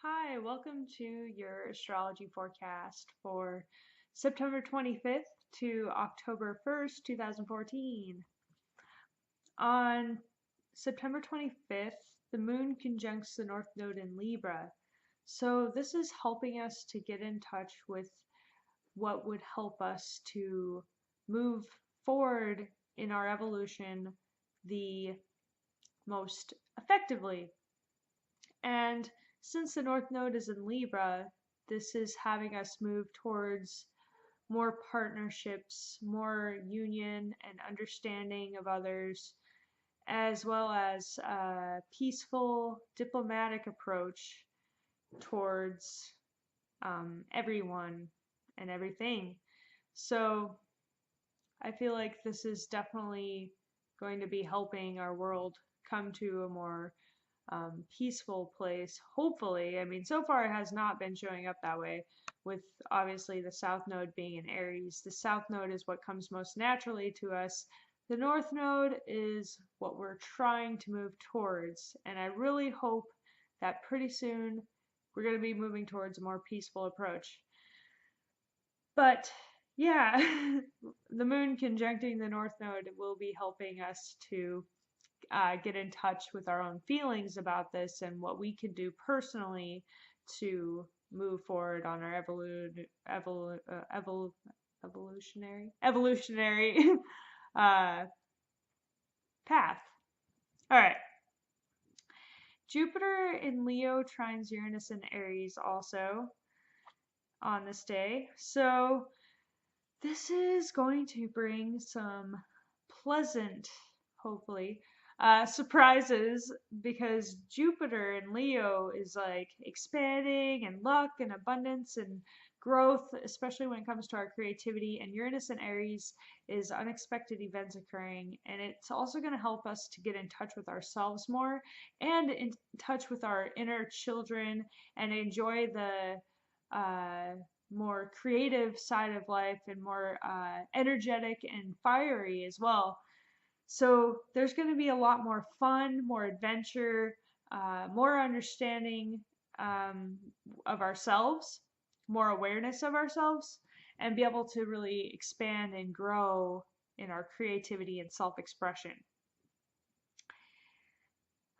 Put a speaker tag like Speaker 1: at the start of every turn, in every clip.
Speaker 1: Hi, welcome to your astrology forecast for September 25th to October 1st, 2014. On September 25th, the moon conjuncts the North Node in Libra. So this is helping us to get in touch with what would help us to move forward in our evolution the most effectively. And since the North Node is in Libra, this is having us move towards more partnerships, more union and understanding of others, as well as a peaceful, diplomatic approach towards everyone and everything. So I feel like this is definitely going to be helping our world come to a more peaceful place, hopefully. I mean, so far it has not been showing up that way, with obviously the South Node being in Aries. The South Node is what comes most naturally to us. The North Node is what we're trying to move towards, and I really hope that pretty soon we're going to be moving towards a more peaceful approach. But yeah, the moon conjuncting the North Node will be helping us to get in touch with our own feelings about this and what we can do personally to move forward on our evolutionary uh, path. All right. Jupiter in Leo trines Uranus in Aries also on this day. So this is going to bring some pleasant, hopefully, surprises because Jupiter in Leo is like expanding and luck and abundance and growth, especially when it comes to our creativity. And Uranus in Aries is unexpected events occurring. And it's also going to help us to get in touch with ourselves more and in touch with our inner children and enjoy the more creative side of life and more energetic and fiery as well. So there's going to be a lot more fun, more adventure, more understanding of ourselves, more awareness of ourselves, and be able to really expand and grow in our creativity and self expression.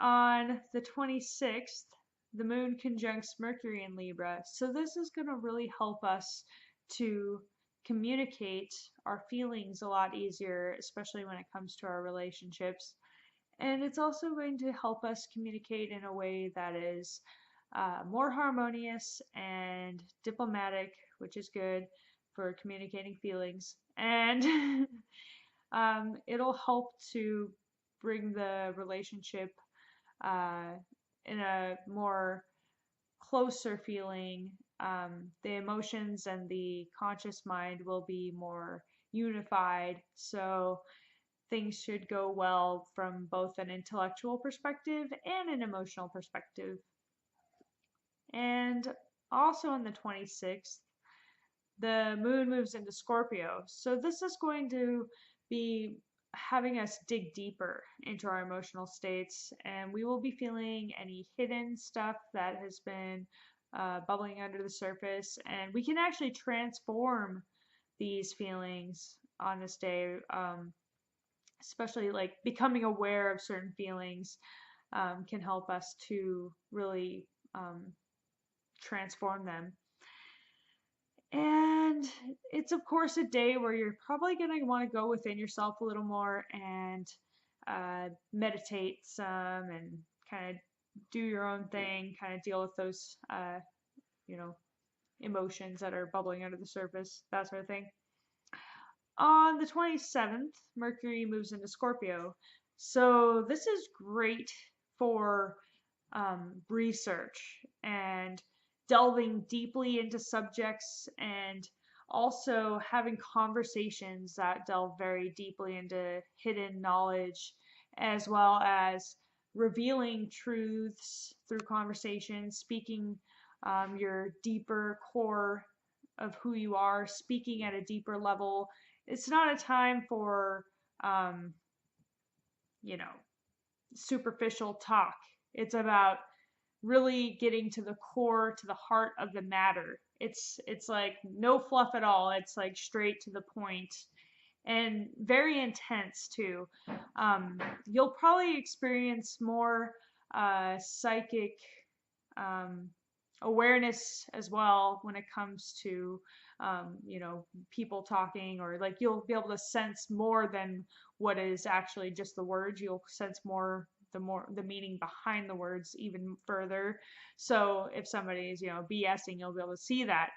Speaker 1: On the 26th, the moon conjuncts Mercury in Libra. So this is going to really help us to communicate our feelings a lot easier, especially when it comes to our relationships. And it's also going to help us communicate in a way that is more harmonious and diplomatic, which is good for communicating feelings. And it'll help to bring the relationship uh, in a more closer feeling. The emotions and the conscious mind will be more unified. So things should go well from both an intellectual perspective and an emotional perspective. And also on the 26th, the moon moves into Scorpio. So this is going to be having us dig deeper into our emotional states, and we will be feeling any hidden stuff that has been bubbling under the surface, and we can actually transform these feelings on this day, especially like becoming aware of certain feelings can help us to really transform them. And it's, of course, a day where you're probably going to want to go within yourself a little more and meditate some and kind of do your own thing, kind of deal with those, you know, emotions that are bubbling under the surface, that sort of thing. On the 27th, Mercury moves into Scorpio. So this is great for research and delving deeply into subjects and also having conversations that delve very deeply into hidden knowledge, as well as revealing truths through conversation, speaking your deeper core of who you are, speaking at a deeper level. It's not a time for, um, you know, superficial talk. It's about really getting to the core, to the heart of the matter. It's like no fluff at all. It's like straight to the point and very intense too. Um, you'll probably experience more psychic um, awareness as well when it comes to people talking, or like you'll be able to sense more than what is actually just the words. You'll sense more the meaning behind the words even further. So if somebody is BSing, you'll be able to see that.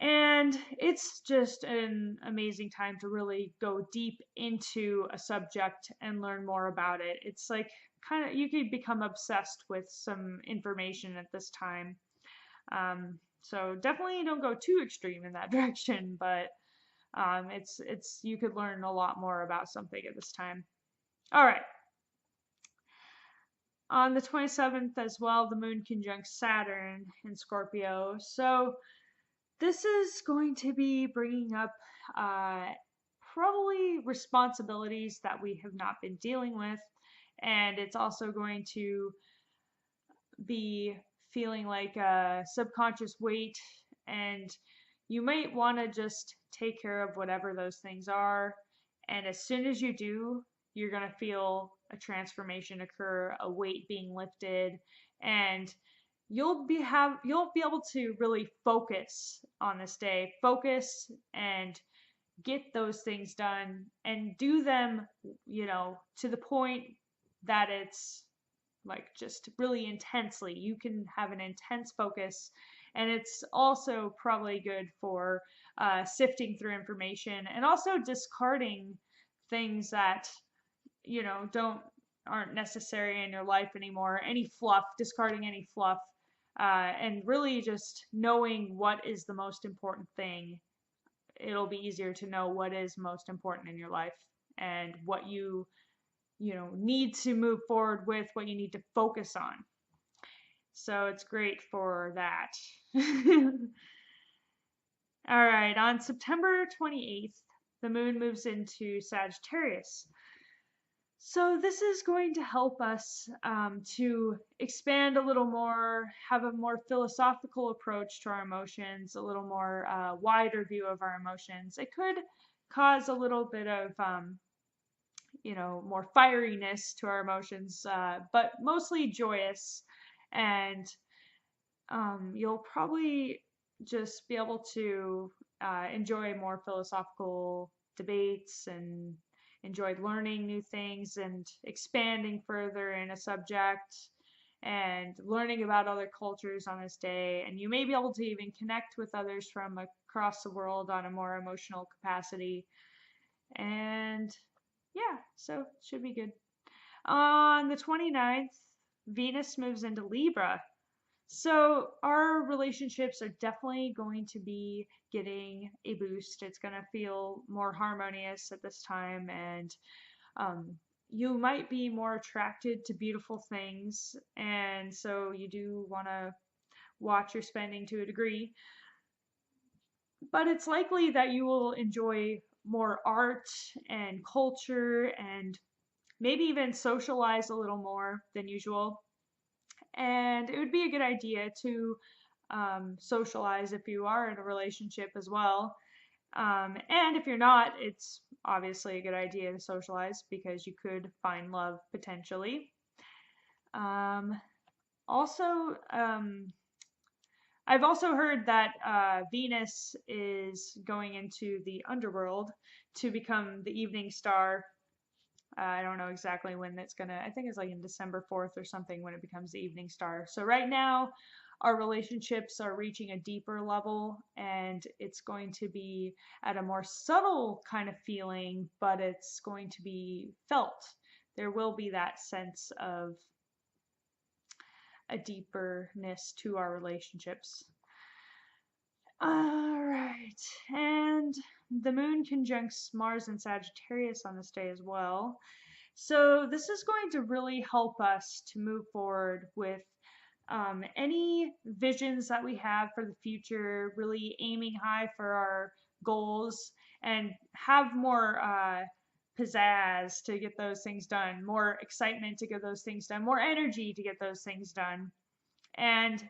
Speaker 1: And it's just an amazing time to really go deep into a subject and learn more about it. It's like kind of, you could become obsessed with some information at this time. So definitely don't go too extreme in that direction, but it's you could learn a lot more about something at this time. All right. On the 27th as well, the moon conjunct Saturn in Scorpio. So this is going to be bringing up uh, probably responsibilities that we have not been dealing with. And it's also going to be feeling like a subconscious weight. And you might want to just take care of whatever those things are. And as soon as you do, you're going to feel a transformation occur, a weight being lifted, and you'll be able to really focus on this day, focus and get those things done and do them, to the point that it's like just really intensely. You can have an intense focus, and it's also probably good for sifting through information and also discarding things that don't aren't necessary in your life anymore. Any fluff, discarding any fluff, and really just knowing what is the most important thing. It'll be easier to know what is most important in your life and what need to move forward with, what you need to focus on. So it's great for that. All right, on September 28th, the moon moves into Sagittarius. So this is going to help us to expand a little more, have a more philosophical approach to our emotions, a little more wider view of our emotions. It could cause a little bit of more fieriness to our emotions, but mostly joyous. And you'll probably just be able to enjoy more philosophical debates and enjoy learning new things and expanding further in a subject and learning about other cultures on this day. And you may be able to even connect with others from across the world on a more emotional capacity. And yeah, so it should be good. On the 29th, Venus moves into Libra. So our relationships are definitely going to be getting a boost. It's going to feel more harmonious at this time, and you might be more attracted to beautiful things, and so you do want to watch your spending to a degree. But it's likely that you will enjoy more art and culture and maybe even socialize a little more than usual. And it would be a good idea to socialize if you are in a relationship as well. And if you're not, it's obviously a good idea to socialize because you could find love potentially. Um, also, I've also heard that Venus is going into the underworld to become the evening star. I don't know exactly when it's gonna, I think it's like in December 4th or something when it becomes the evening star. So right now, our relationships are reaching a deeper level, and it's going to be at a more subtle kind of feeling, but it's going to be felt. There will be that sense of a deeperness to our relationships. All right, and the moon conjuncts Mars and Sagittarius on this day as well. So this is going to really help us to move forward with any visions that we have for the future, really aiming high for our goals, and have more pizzazz to get those things done, more excitement to get those things done, more energy to get those things done. And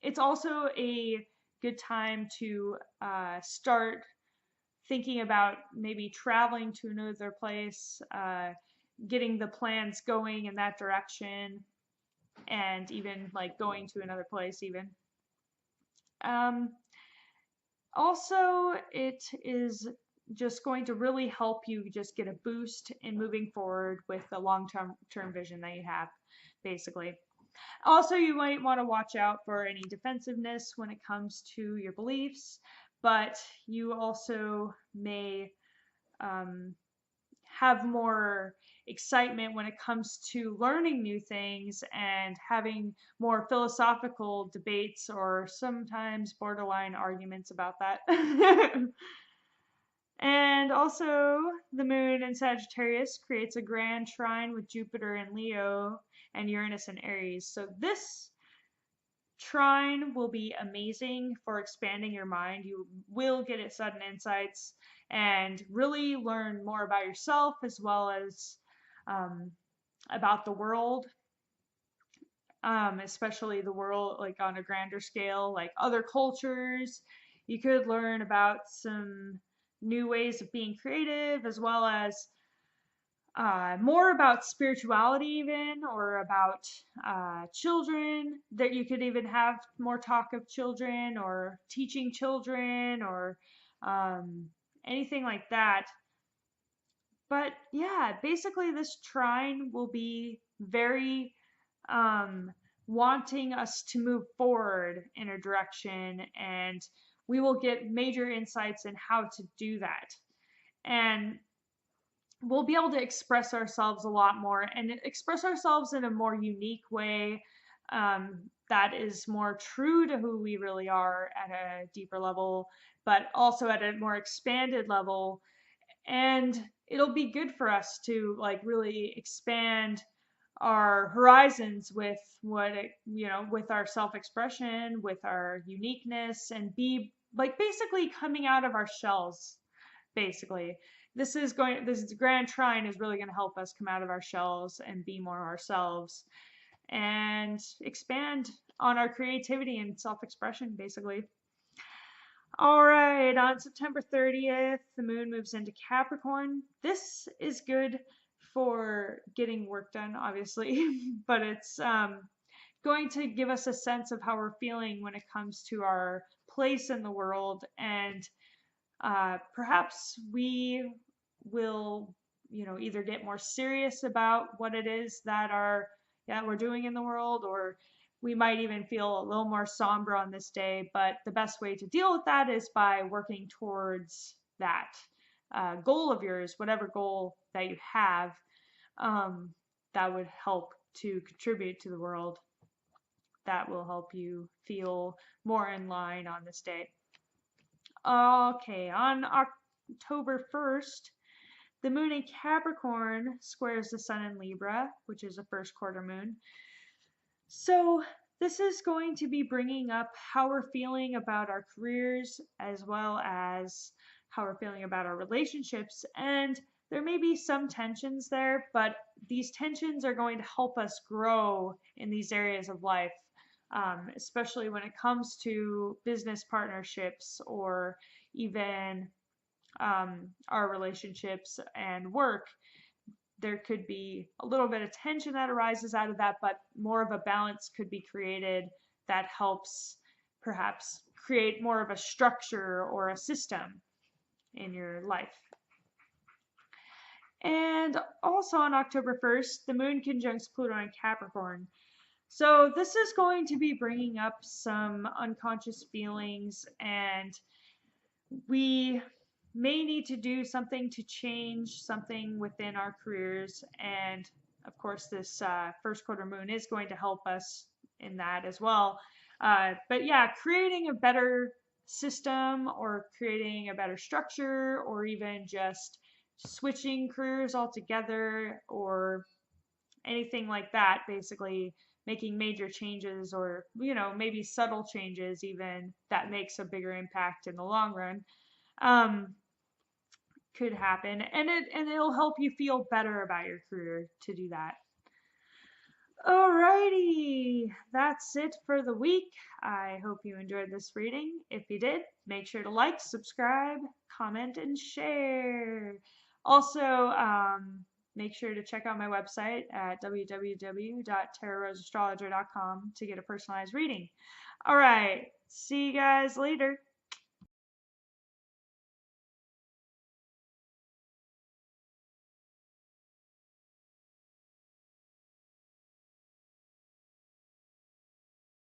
Speaker 1: it's also a good time to start thinking about maybe traveling to another place, getting the plans going in that direction, and even like going to another place even. Um, Also, it is just going to really help you just get a boost in moving forward with the long-term vision that you have, basically. Also, you might want to watch out for any defensiveness when it comes to your beliefs, but you also may um, have more excitement when it comes to learning new things and having more philosophical debates or sometimes borderline arguments about that. And also, the moon in Sagittarius creates a grand trine with Jupiter in Leo and Uranus in Aries. So, this trine will be amazing for expanding your mind. You will get sudden insights and really learn more about yourself as well as um, about the world, especially the world like on a grander scale, like other cultures. You could learn about some new ways of being creative as well as more about spirituality even or about children, that you could even have more talk of children or teaching children or um, anything like that. But yeah, basically this trine will be very um, wanting us to move forward in a direction, and we will get major insights in how to do that. And we'll be able to express ourselves a lot more and express ourselves in a more unique way, that is more true to who we really are at a deeper level, but also at a more expanded level. And it'll be good for us to like really expand our horizons with with our self-expression, with our uniqueness, and be like basically coming out of our shells, basically. This grand trine is really going to help us come out of our shells and be more ourselves and expand on our creativity and self-expression, basically. All right, on September 30th, the moon moves into Capricorn. This is good for getting work done, obviously, but it's going to give us a sense of how we're feeling when it comes to our place in the world, and perhaps we will, either get more serious about what it is that we're doing in the world, or we might even feel a little more somber on this day. But the best way to deal with that is by working towards that goal of yours, whatever goal that you have, um, that would help to contribute to the world. That will help you feel more in line on this day. Okay, on October 1st, the moon in Capricorn squares the sun in Libra, which is a first quarter moon. So this is going to be bringing up how we're feeling about our careers as well as how we're feeling about our relationships. And there may be some tensions there, but these tensions are going to help us grow in these areas of life, especially when it comes to business partnerships or even our relationships and work. There could be a little bit of tension that arises out of that, but more of a balance could be created that helps perhaps create more of a structure or a system in your life. And also on October 1st, the moon conjuncts Pluto in Capricorn. So this is going to be bringing up some unconscious feelings, and we may need to do something to change something within our careers. And of course, this first quarter moon is going to help us in that as well. But yeah, creating a better system or creating a better structure or even just switching careers altogether or anything like that, basically making major changes or maybe subtle changes even that makes a bigger impact in the long run. um, could happen, and it'll help you feel better about your career to do that. Alrighty, that's it for the week. I hope you enjoyed this reading. If you did, make sure to like, subscribe, comment, and share. Also, make sure to check out my website at www.tarotroseastrologer.com to get a personalized reading. All right, see you guys later.